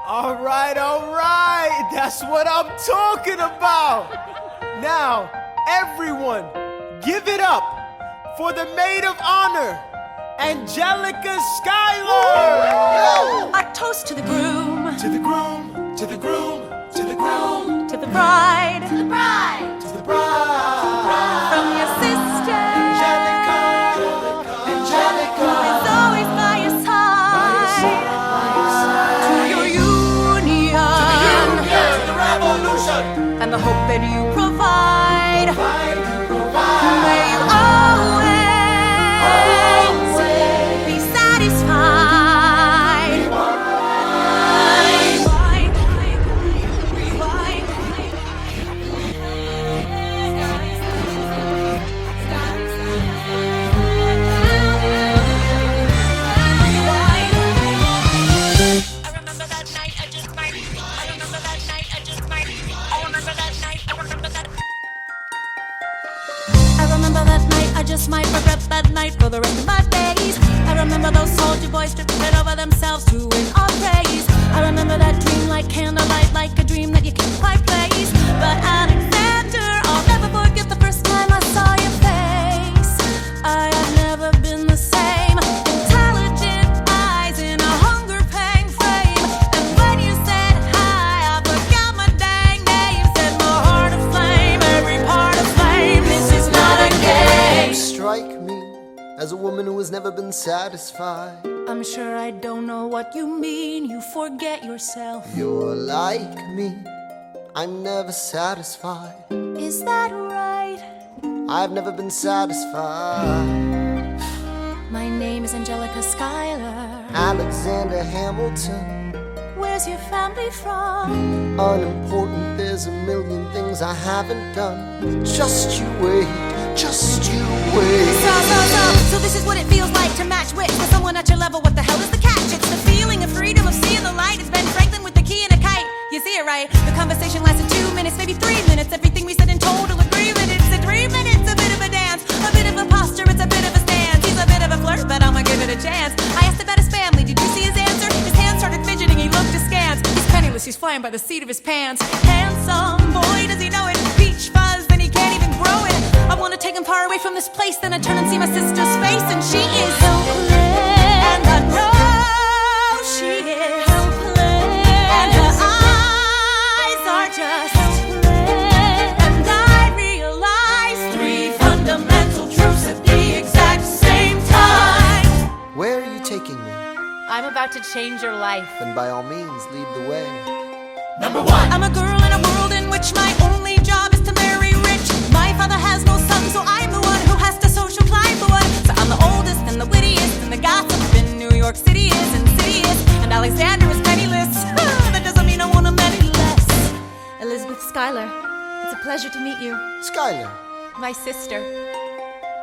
All right, that's what I'm talking about. Now, everyone, give it up for the maid of honor, Angelica Schuyler. Our toast to the groom, To the groom, to the groom, to the groom, to the bride, to the bride, to the bride. from your sister, Angelica, Angelica, is always by your side. To your union, to the revolution. and the hope that you provide. May you always be satisfied. I remember that night, I just might. I remember that night, I just might. I remember that night, I remember that. I remember that night, I just might regret that night for the rest of my days. I remember those soldier boys tripping over themselves to win our praise. I remember that dream like candlelight, like a dream that you can't quite place. But Alexander, I'll never forget the first time I saw your face. I have never been the same. Intelligent eyes in a hunger pang frame. And when you said hi, I forgot my dang name. Set my heart aflame, every part aflame. This is not a game. You strike me as a woman who has never been satisfied. I'm sure I don't know what you mean. You forget yourself. You're like me, I'm never satisfied. Is that right? I've never been satisfied. My name is Angelica Schuyler. Alexander Hamilton, Where's your family from? unimportant, there's a million things I haven't done. Just you wait, just you wait. So this is what it feels like to match wits with someone at your level. What the hell is the catch? It's the feeling of freedom, of seeing the light. It's Ben Franklin with the key and a kite. You see it right? The conversation lasted 2 minutes, maybe 3 minutes. Everything we said in total agreement. It's a 3 minutes, a bit of a dance, a bit of a posture, it's a bit of a stance. He's a bit of a flirt, but I'ma give it a chance. I asked about his family, did you see his answer? His hands started fidgeting, he looked askance. He's penniless, he's flying by the seat of his pants. Handsome boy, does he know it? Peach fuzz, then he can't even grow it. I wanna take him far away from this place. Then I turn and see my sister's face, and she is helpless. And I know she is helpless. And her eyes are just helpless. And I realize 3 fundamental truths at the exact same time. Where are you taking me? I'm about to change your life. Then by all means, lead the way. Number one. I'm a girl in a world in which my only job is to marry rich. My father has no son, so I'm the one who has to social climb the one. So I'm the oldest and the wittiest, and the gossip in New York City is insidious. And Alexander is penniless. That doesn't mean I want him any less. Elizabeth Schuyler, it's a pleasure to meet you. Schuyler, My sister.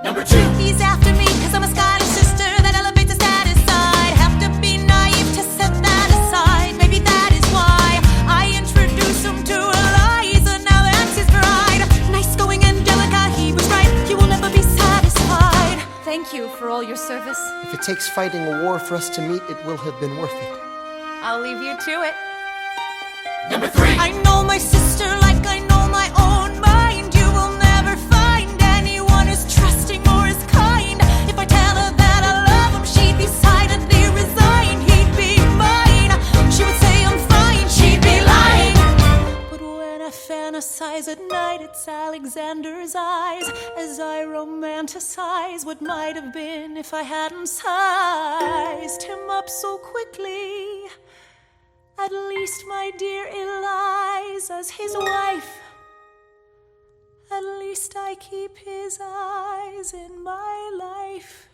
Number two. He's after me, cause I'm a Schuyler sister that elevates the status side. Have to be naive to set that aside. Maybe that is why I introduce him to Eliza. Now that's his bride. Nice going, Angelica, he was right. You will never be satisfied. Thank you for all your service. if it takes fighting a war for us to meet, it will have been worth it. I'll leave you to it. Number three. I know my sister like I know my own mind. You will never find anyone as trusting or as kind. If I tell her that I love him, she'd be silently resigned. He'd be mine. She would say I'm fine. She'd be lying. But when I fantasize at night, it's Alexander's eyes as I romanticize what might have been if I hadn't sized him up so quickly. At least, my dear Eliza's his wife. At least I keep his eyes in my life.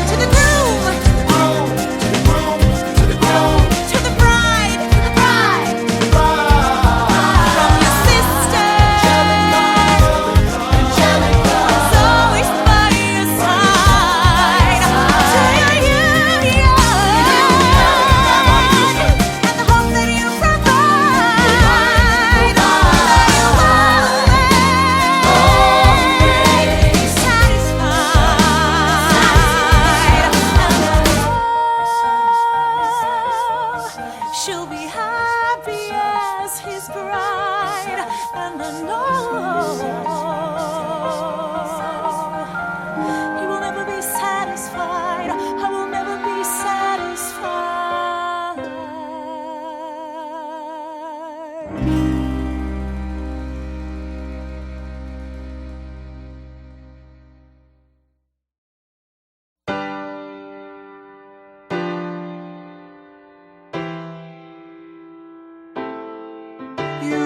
To the groom, To the groom. to the bride, from your sister, is always by your side. To your union, and the hope that you provide. May you always be satisfied.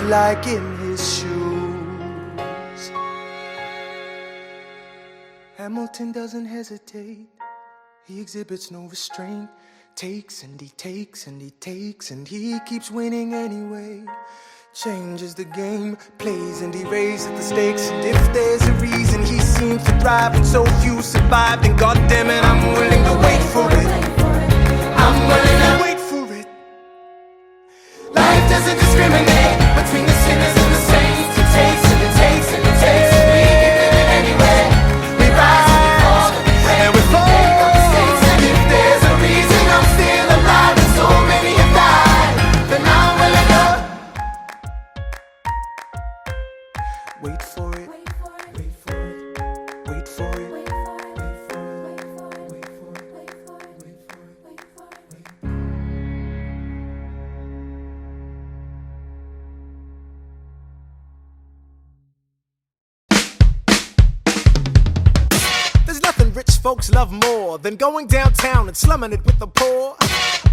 it like in his shoes? Hamilton doesn't hesitate. He exhibits no restraint. Takes and he takes and he takes and he keeps winning anyway. Changes the game, plays and he raises the stakes. And if there's a reason he seems to thrive and so few survive, then goddammit, I'm willing to wait for it. I'm willing to wait for it. Life doesn't discriminate between the sinners and the saints. It takes and it takes and it takes, and we give it anyway. We rise and we fall and we fall. And if there's a reason I'm still alive and so many have died, then I'm willing to wait for it. Wait for it. Wait for it. Wait for it. Wait for it. Wait for it. Wait for it. Wait for it. Wait for it. Wait for it. There's nothing rich folks love more than going downtown and slumming it with the poor.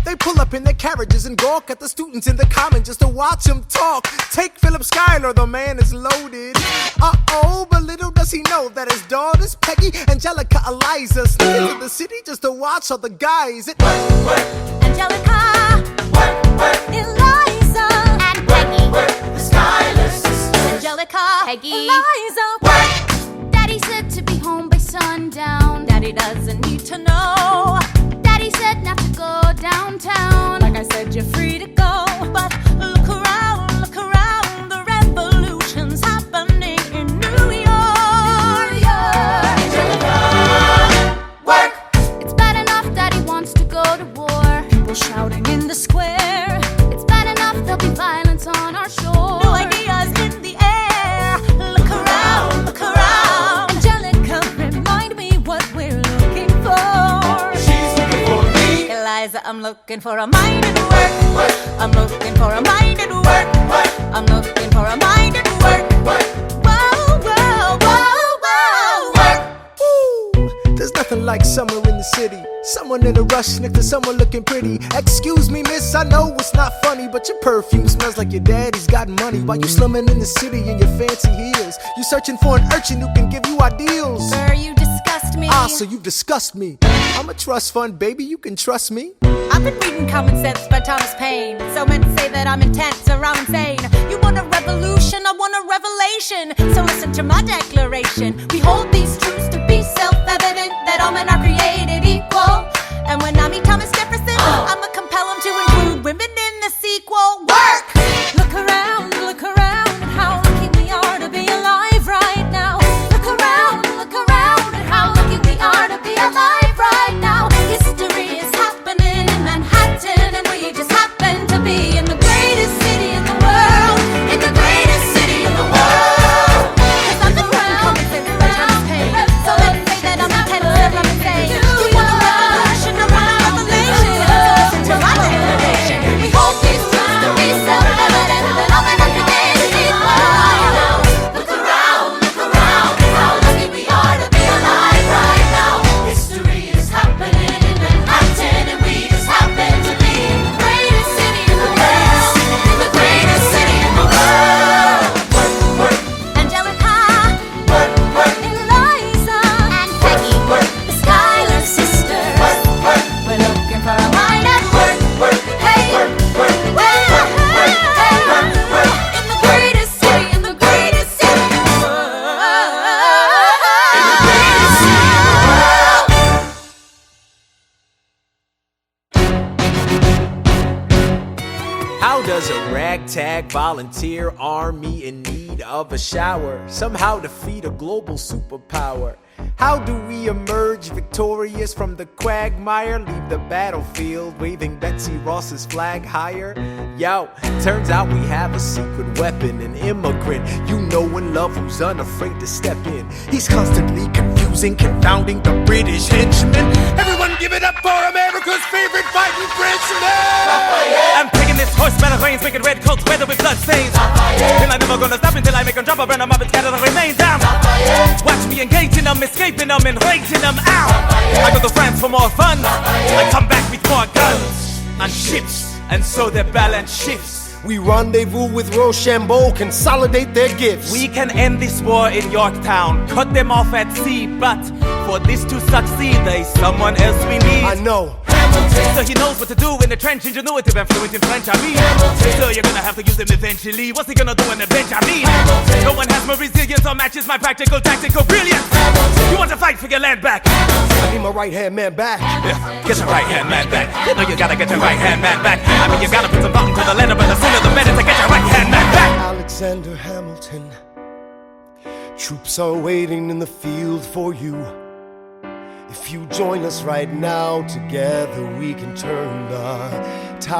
They pull up in their carriages and gawk at the students in the common just to watch them talk. Take Philip Schuyler, the man is loaded. Uh-oh, but little does he know that his daughters, Peggy, Angelica, Eliza, sneak into the city just to watch all the guys. Angelica, Eliza, and Peggy, The Schuyler sisters. Angelica, Peggy, Eliza, Daddy said to be home by sundown. Daddy doesn't need to know. Daddy said not to go downtown. Like I said, you're free to go, but look around, the revolution's happening in New York. Work. It's bad enough Daddy wants to go to war. People shouting in the square, It's bad enough there'll be violence on our shore. new ideas in the air. Look around, Angelica, remind me what we're looking for. She's looking for me. Eliza, I'm looking for a mind at work. I'm looking for a mind at work. I'm looking for a mind at work. Whoa, whoa, whoa, whoa. Work. Ooh, there's nothing like summer in the city. Someone in a rush next to someone looking pretty. Excuse me, miss, I know it's not funny, but your perfume smells like your daddy's got money. While you slumming in the city in your fancy heels, you searching for an urchin who can give you ideals. Sir, you disgust me. Ah, so you disgust me. I'm a trust fund, baby, you can trust me. I've been reading Common Sense by Thomas Paine. So men say that I'm intense or I'm insane. You want a revolution, I want a revelation. So listen to my declaration. We hold these truths to be self-evident, that all men are created equal. And when I meet Thomas Jefferson, I'ma compel him to include women in the sequel. Work! Look around at how lucky we are to be alive right now. Look around at how lucky we are to be alive right now. History is happening in Manhattan, and we just happen to be in the greatest city in the world. In the greatest city in the world. 'Cause I'm around, so let's say that I'm intense, I'm insane. You want a revolution, I want a revelation. Listen to my declaration. We hold these truths to be self-evident, that all men are created equal. Look around at how lucky we are to be alive right now. History is happening in Manhattan, and we just happen to be in the greatest city in the world. In the greatest city in the world. Angelica, Eliza, And Peggy, the Schuyler sisters. We're looking for a mind at work. Hey, in the greatest city, in the greatest city in the world. How does a ragtag volunteer army in need of a shower somehow defeat a global superpower? How do we emerge victorious from the quagmire? Leave the battlefield waving Betsy Ross's flag higher? Yo, turns out we have a secret weapon, an immigrant you know and love who's unafraid to step in. He's constantly confusing, confounding the British henchmen. Everyone give it up for America's favorite fighting Frenchman! I'm taking this horse, man of rains, making red coats weather with blood stains. Till I'm never gonna stop until I make them drop, I burn them up and scatter the remains down. Watch me engaging them, escaping them, and raising them out. I go to France for more fun, I come back with more guns and ships, and so their balance shifts. We rendezvous with Rochambeau, consolidate their gifts. We can end this war in Yorktown, cut them off at sea, but for this to succeed, there's someone else we need. I know. So he knows what to do in the trench, ingenuitive and fluent in French, I mean. So you're gonna have to use him eventually. What's he gonna do on the bench, I mean? No one has more resilience or matches my practical, tactical brilliance. You want to fight for your land back? I need my right-hand man back. Yeah, get your right-hand man back. You know you gotta get your right-hand man back. I mean, you gotta put some thought into the letter, but the sooner the better to get your right-hand man back. Alexander Hamilton, troops are waiting in the field for you. If you join us right now, together we can turn the tide.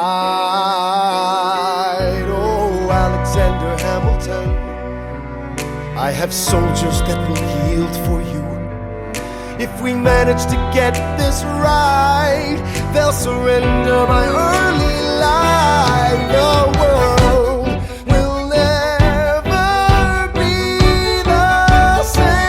Oh, Alexander Hamilton, I have soldiers that will yield for you. If we manage to get this right, they'll surrender my early life. The world will never be the same.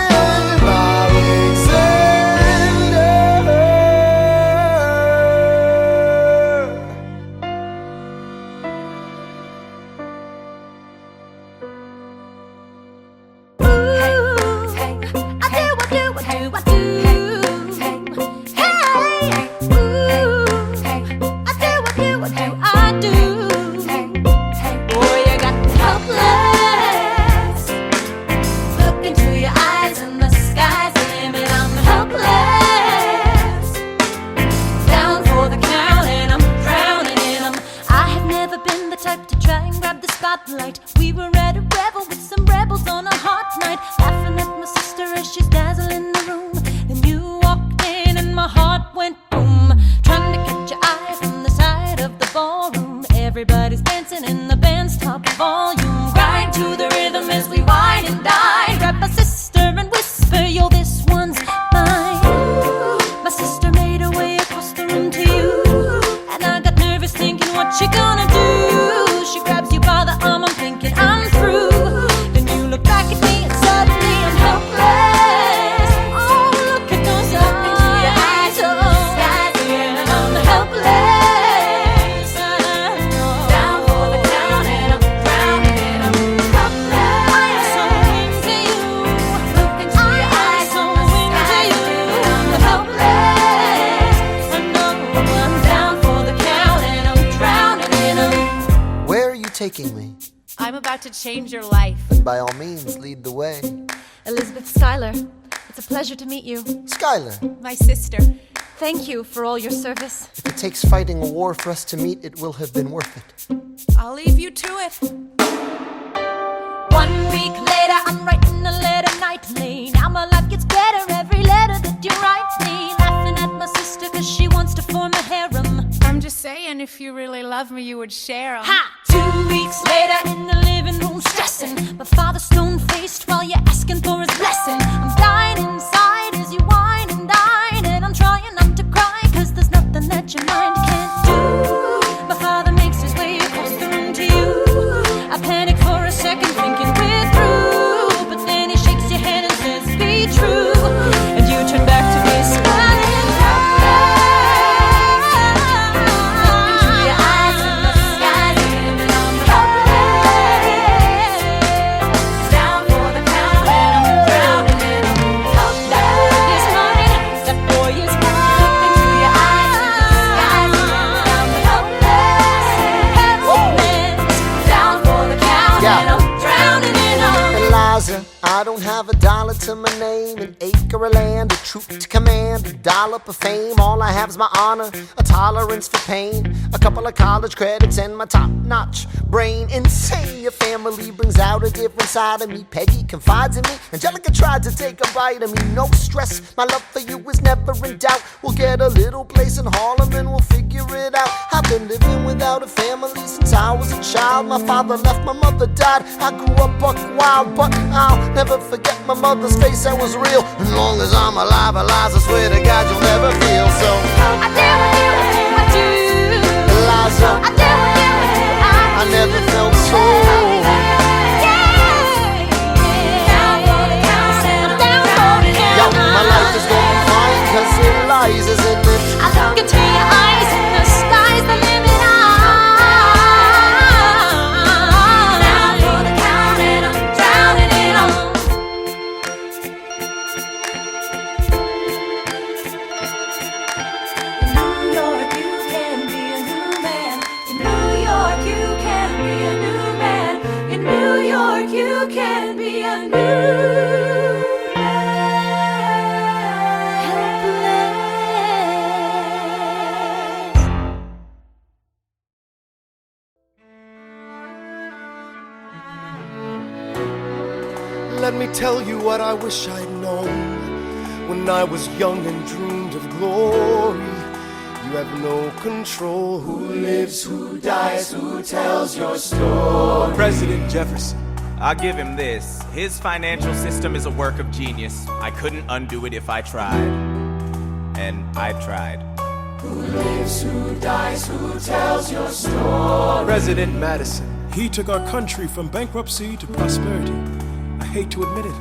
We were at a revel with some rebels on a hot night, laughing at my sister as she's dazzling the room. Then you walked in and my heart went boom, trying to catch your eye from the side of the ballroom. Everybody's dancing in the band's top volume, grind to the rhythm as we wine and dine. Grab my sister and whisper, yo, this one's mine. My sister made her way across the room to you, and I got nervous thinking, what you gonna do? She grabs you by the arm, I'm thinking I'm through. Then you look back at me and suddenly I'm helpless. Oh, look at those eyes, oh, yeah, I'm helpless. Down for the count and I'm drowning and I'm helpless. I am so into you. Look into your eyes, so into you. I'm helpless. I know I'm down for the count and I'm drowning and I'm. Where are you taking me? I'm about to change your life. Then by all means, lead the way. Elizabeth Schuyler, it's a pleasure to meet you. Skylar, My sister. Thank you for all your service. if it takes fighting a war for us to meet, it will have been worth it. I'll leave you to it. 1 week later, I'm writing a letter nightly. Now my life gets better every letter that you write me. Laughing at my sister cause she wants to form a harem. I'm just saying, if you really love me, you would share 'em. Ha! 2 weeks later in the living room stressing. My father's stone-faced while you're asking for his blessing. I'm dying inside as you whine and dine, and I'm trying not to cry cause there's nothing that your mind can't do. My father makes his way across the room to you. I panic for a second thinking we're through, but then he shakes your hand and says be true, and you turn back to me smiling. I don't have a dollar to my name, an acre of land, a troop to command, a dollop of fame. All I have is my honor, a tolerance for pain, a couple of college credits and my top-notch brain. Insane, your family brings out a different side of me. Peggy confides in me, Angelica tried to take a bite of me. No stress, my love for you is never in doubt. We'll get a little place in Harlem and we'll figure it out. I've been living without a family since I was a child. My father left, my mother died. I grew up buck wild, but I'll never forget my mother's face, that was real. As long as I'm alive, Eliza, swear to God you'll never feel so. I do what you do. Eliza, I do what you do. I never felt so. Yo, my life is gonna be fine, cause Eliza's in it. I look into your eyes and the sky's the limit. tell you what I wish I'd known when I was young and dreamed of glory. You have no control. Who lives, who dies, who tells your story? President Jefferson. I'll give him this. His financial system is a work of genius. I couldn't undo it if I tried. And I tried. Who lives, who dies, who tells your story? President Madison. He took our country from bankruptcy to prosperity. I hate to admit it,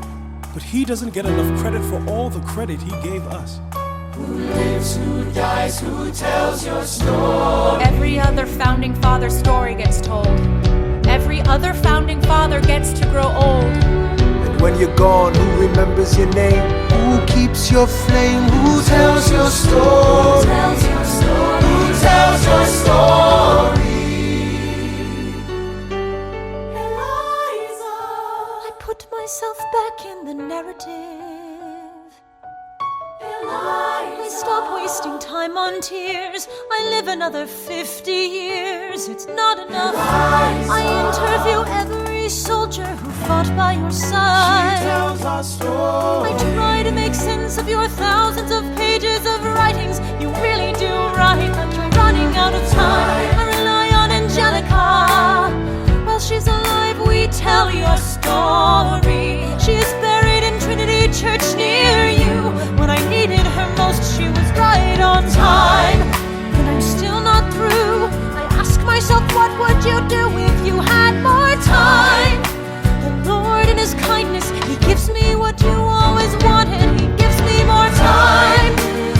but he doesn't get enough credit for all the credit he gave us. Who lives, who dies, who tells your story? Every other founding father story gets told. Every other founding father gets to grow old. And when you're gone, who remembers your name? Who keeps your flame? Who tells your story? Who tells your story? Who tells your story? Eliza, I put myself back in the narrative. I stop wasting time on tears. I live another 50 years. It's not enough. I interview every soldier who fought by your side. She tells our story. I try to make sense of your thousands of pages of writings. You really do write, but you're running out of time. I rely on Angelica. While she's alive, we tell your story. She is buried in Trinity Church near you. When I needed her most, she was right on time. And I'm still not through. I ask myself, what would you do if you had more time? The Lord in His kindness, He gives me what you always wanted. He gives me more time.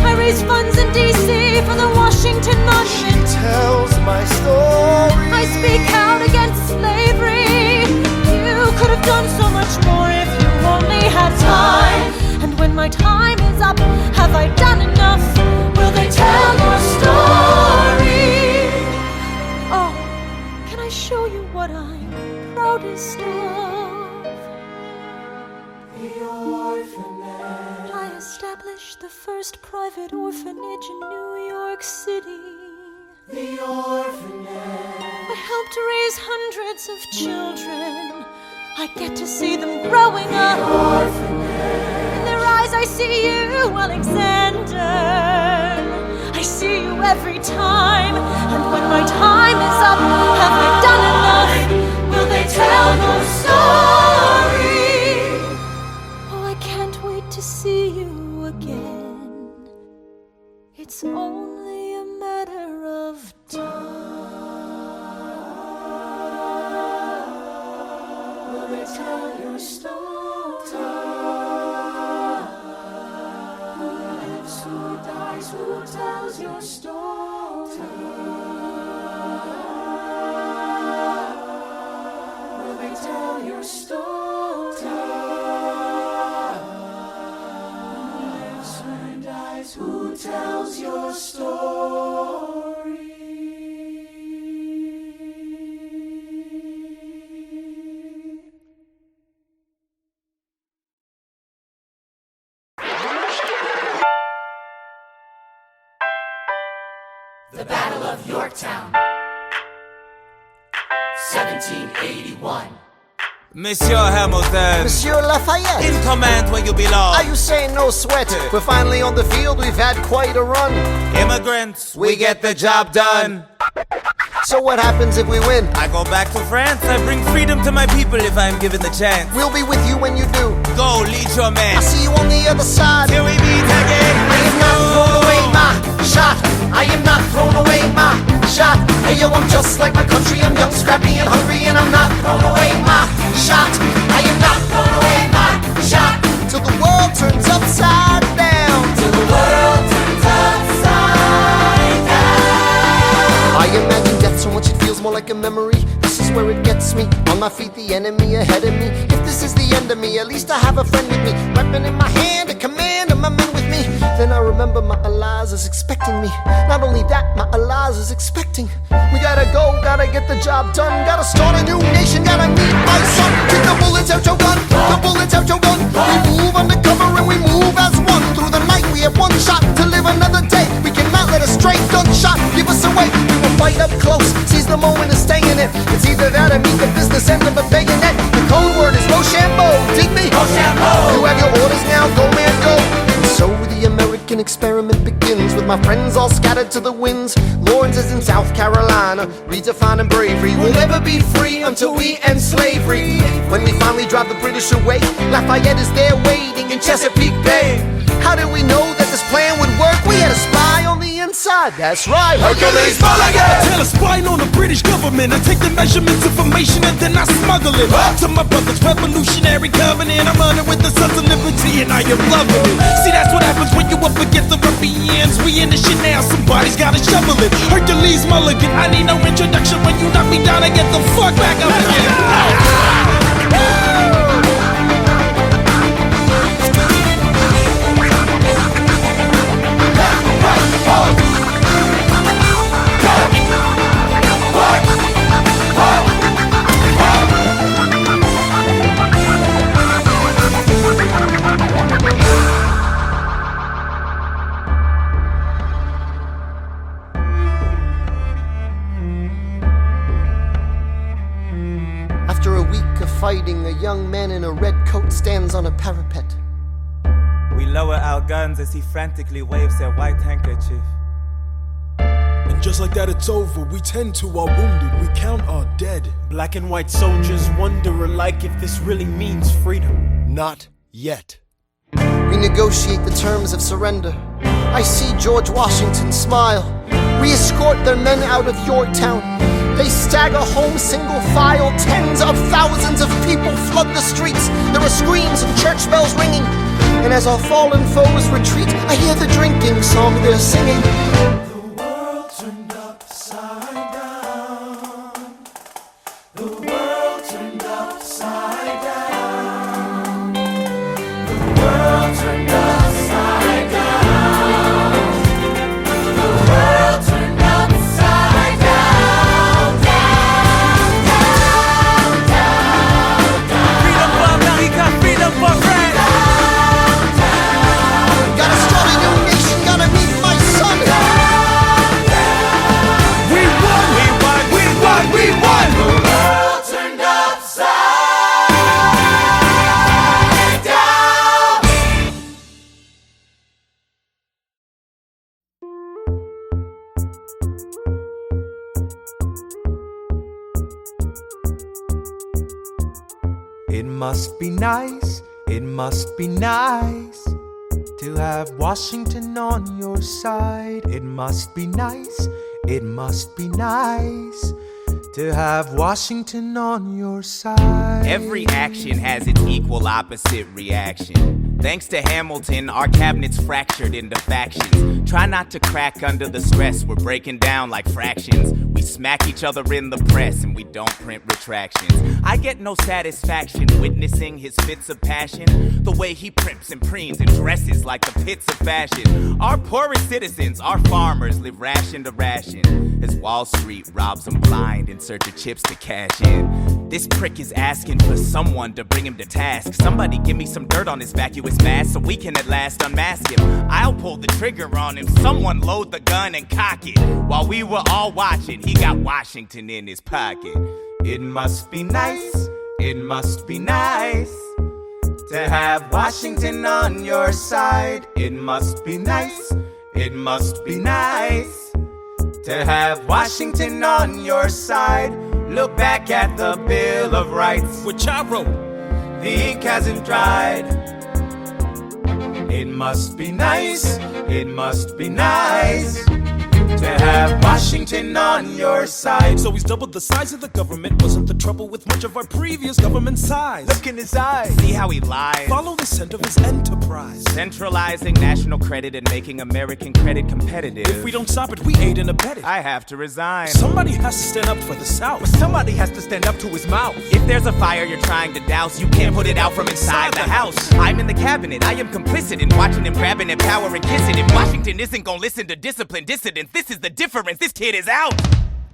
I raise funds in D.C. for the Washington Monument. She tells my story. I speak out against slavery. You could have done so much more if you only had time. And when my time is up, have I done enough? Will they tell your story? Oh, can I show you what I'm proudest of? The orphanage. I established the first private orphanage in New York City. The orphanage. I helped raise hundreds of children. I get to see them growing up. In their eyes I see you, Alexander. I see you every time. And when my time is up, have I done enough? Will they tell your story? Oh, I can't wait to see you again. It's only a matter of time. Will they tell your story? Who lives, who dies, who tells your story? Will they tell your story? Who lives, who dies, who tells your story? The Battle of Yorktown, 1781. Monsieur Hamilton, Monsieur Lafayette, in command where you belong. are you saying no sweat? We're finally on the field, we've had quite a run. Immigrants, we get the job done. So what happens if we win? I go back to France. I bring freedom to my people if I'm given the chance. We'll be with you when you do. Go, lead your men. I'll see you on the other side. Till we meet again. I am not thrown away my shot. I am not thrown away my shot. Hey yo, I'm just like my country. I'm young, scrappy, and hungry, and I'm not thrown away my shot. I am not thrown away my shot. Till the world turns upside down. Till the world turns upside down. I imagine death so much it feels more like a memory. This is where it gets me. On my feet, the enemy ahead of me. If this is the end of me, at least I have a friend with me. Weapon in my hand, a command of my men with me. Then I remember my Eliza's expecting me. Not only that, my Eliza's expecting. We gotta go, gotta get the job done. Gotta start a new nation, gotta meet my son. Take the bullets out your gun, the bullets out your gun. We move undercover and we move as one. Through the night we have one shot to live another day. We cannot let a stray gunshot give us away. We will fight up close, seize the moment and stay in it. It's either that or meet the business end of a bayonet. The code word is Rochambeau, dig me? Rochambeau. You have your orders now, go man, go. And so the American experiment begins with my friends all scattered to the winds. Lawrence is in South Carolina, redefining bravery. We'll never be free until we end slavery. When we finally drive the British away, Lafayette is there waiting in Chesapeake Bay. How did we know that this plan would work? We had a spy on the inside, that's right. Hercules Mulligan! I tell a spy on the British government. I take the measurements, information, and then I smuggle it to my brother's revolutionary covenant. I'm running with the Sons of Liberty and I am loving it. See, that's what happens when you up against the ruffians. We in the shit now, somebody's gotta shovel it. Hercules Mulligan, I need no introduction. When you knock me down, I get the fuck back up again. After a week of fighting, a young man in a red coat stands on a parapet. We lower our guns as he frantically waves their white handkerchief. And just like that, it's over. We tend to our wounded, we count our dead. Black and white soldiers wonder alike if this really means freedom. Not yet. We negotiate the terms of surrender. I see George Washington smile. We escort their men out of Yorktown. They stagger home single file. Tens of thousands of people flood the streets. There are screams and church bells ringing. And as our fallen foes retreat, I hear the drinking song they're singing. The world turned upside down. The world turned upside down. The world turned upside down. The world turned upside down. Down, down, down, down. Freedom for America, freedom for France. Gotta start a new nation, gotta meet my son. We won, we won, we won, we won. The world turned upside down. It must be nice, it must be nice to have Washington on your side. It must be nice, it must be nice to have Washington on your side. Every action has its equal opposite reaction. Thanks to Hamilton, our cabinet's fractured into factions. Try not to crack under the stress, we're breaking down like fractions. We smack each other in the press and we don't print retractions. I get no satisfaction witnessing his fits of passion. The way he primps and preens and dresses like the pits of fashion. Our poorest citizens, our farmers, live ration to ration as Wall Street robs them blind in search of chips to cash in. This prick is asking for someone to bring him to task. Somebody give me some dirt on his vacuous mask so we can at last unmask him. I'll pull the trigger on him, someone load the gun and cock it. While we were all watching, he got Washington in his pocket. It must be nice, it must be nice to have Washington on your side. It must be nice, it must be nice to have Washington on your side. Look back at the Bill of Rights, Which I wrote. the ink hasn't dried. It must be nice, it must be nice to have Washington on your side. So he's doubled the size of the government. Wasn't the trouble with much of our previous government size? Look in his eyes. See how he lies. Follow the scent of his enterprise. Centralizing national credit and making American credit competitive. If we don't stop it, we aid and abet it. I have to resign. Somebody has to stand up for the South. Somebody has to stand up to his mouth. If there's a fire you're trying to douse, you can't put it out from inside the house. I'm in the cabinet, I am complicit in watching him grabbing at power and kissing. If Washington isn't gonna listen to disciplined dissidents, this is the difference, this kid is out.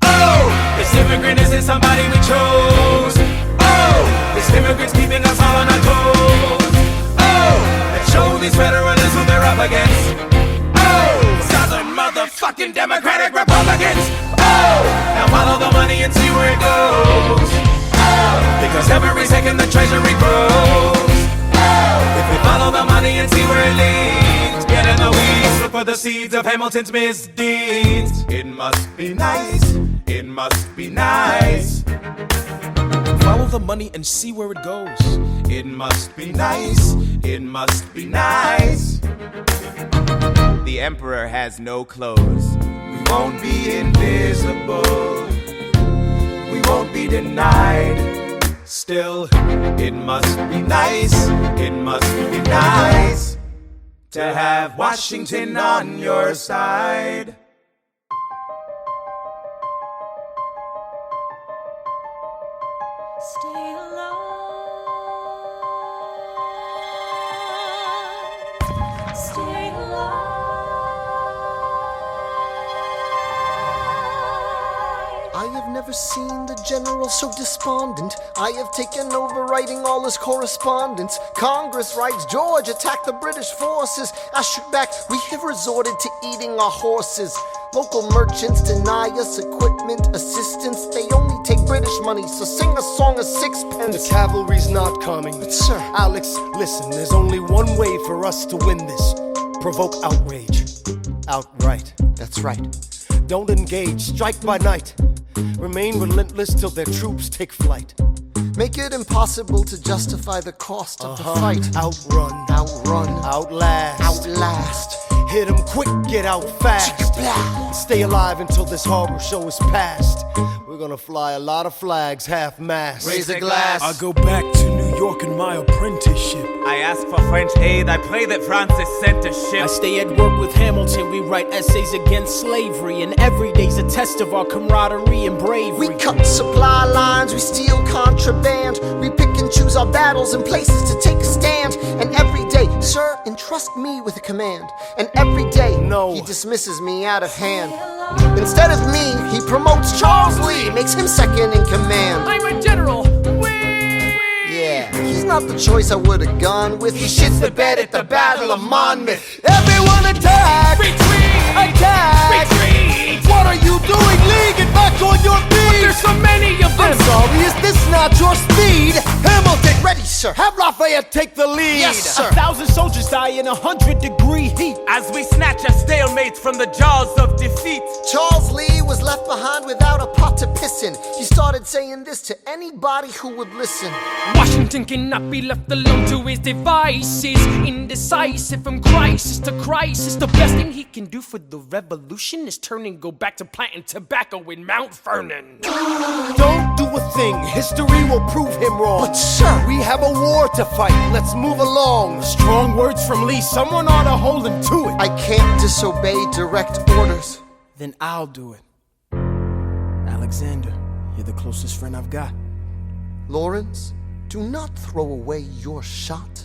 Oh, this immigrant isn't somebody we chose. Oh, this immigrant's keeping us all on our toes. Oh, let's show these federalists who they're up against. Oh, Southern motherfucking Democratic Republicans. Oh, now follow the money and see where it goes. Oh, the 'cause every second the treasury grows. If we follow the money and see where it leads, get in the weeds, look for the seeds of Hamilton's misdeeds. It must be nice, it must be nice. Follow the money and see where it goes. It must be nice, it must be nice. The emperor has no clothes. We won't be invisible, we won't be denied. Still, it must be nice, it must be nice to have Washington on your side. Stay alive. Stay alive. I have never seen the general so despondent. I have taken over writing all his correspondence. Congress writes, George attacked the British forces. I shoot back, we have resorted to eating our horses. Local merchants deny us equipment assistance. They only take British money, so sing a song of sixpence. The cavalry's not coming. But sir, Alex, listen, there's only one way for us to win this. Provoke outrage. Outright. that's right. Don't engage, strike by night. Remain relentless till their troops take flight. Make it impossible to justify the cost of the fight. Outrun, outlast, hit 'em quick, get out fast. Stay alive until this horror show is past. We're gonna fly a lot of flags, half-mast. Raise a glass. I go back to New York in my apprenticeship. I ask for French aid, I pray that Francis sent a ship. I stay at work with Hamilton, we write essays against slavery, and every day's a test of our camaraderie and bravery. We cut supply lines, we steal contraband, we pick and choose our battles and places to take a stand. And every day, sir, entrust me with a command. And every day, no, he dismisses me out of hand. Instead of me, he promotes Charles Lee, makes him second in command. I'm a general. Yeah, he's not the choice I would've gone with. He shits the bed at the Battle of Monmouth. Everyone attack! Retreat! Attack! Retreat! What are you doing, Lee? Get back on your feet! There's so many of them! I'm sorry, is this not your speed? Hamilton, Ready, sir. have Lafayette take the lead! Yes, sir. 1,000 soldiers die in 100-degree heat. As we snatch a stalemate from the jaws of defeat. Charles Lee was left behind without a pot to piss in. He started saying this to anybody who would listen. Washington cannot be left alone to his devices. Indecisive from crisis to crisis. The best thing he can do for the revolution is turn and go back to planting tobacco in Mount Vernon. Don't do a thing, history will prove him wrong. But sir, We have a war to fight, let's move along. Strong words from Lee, someone ought to hold him to it. I can't disobey direct orders. Then I'll do it. Alexander, you're the closest friend I've got. Lawrence, do not throw away your shot.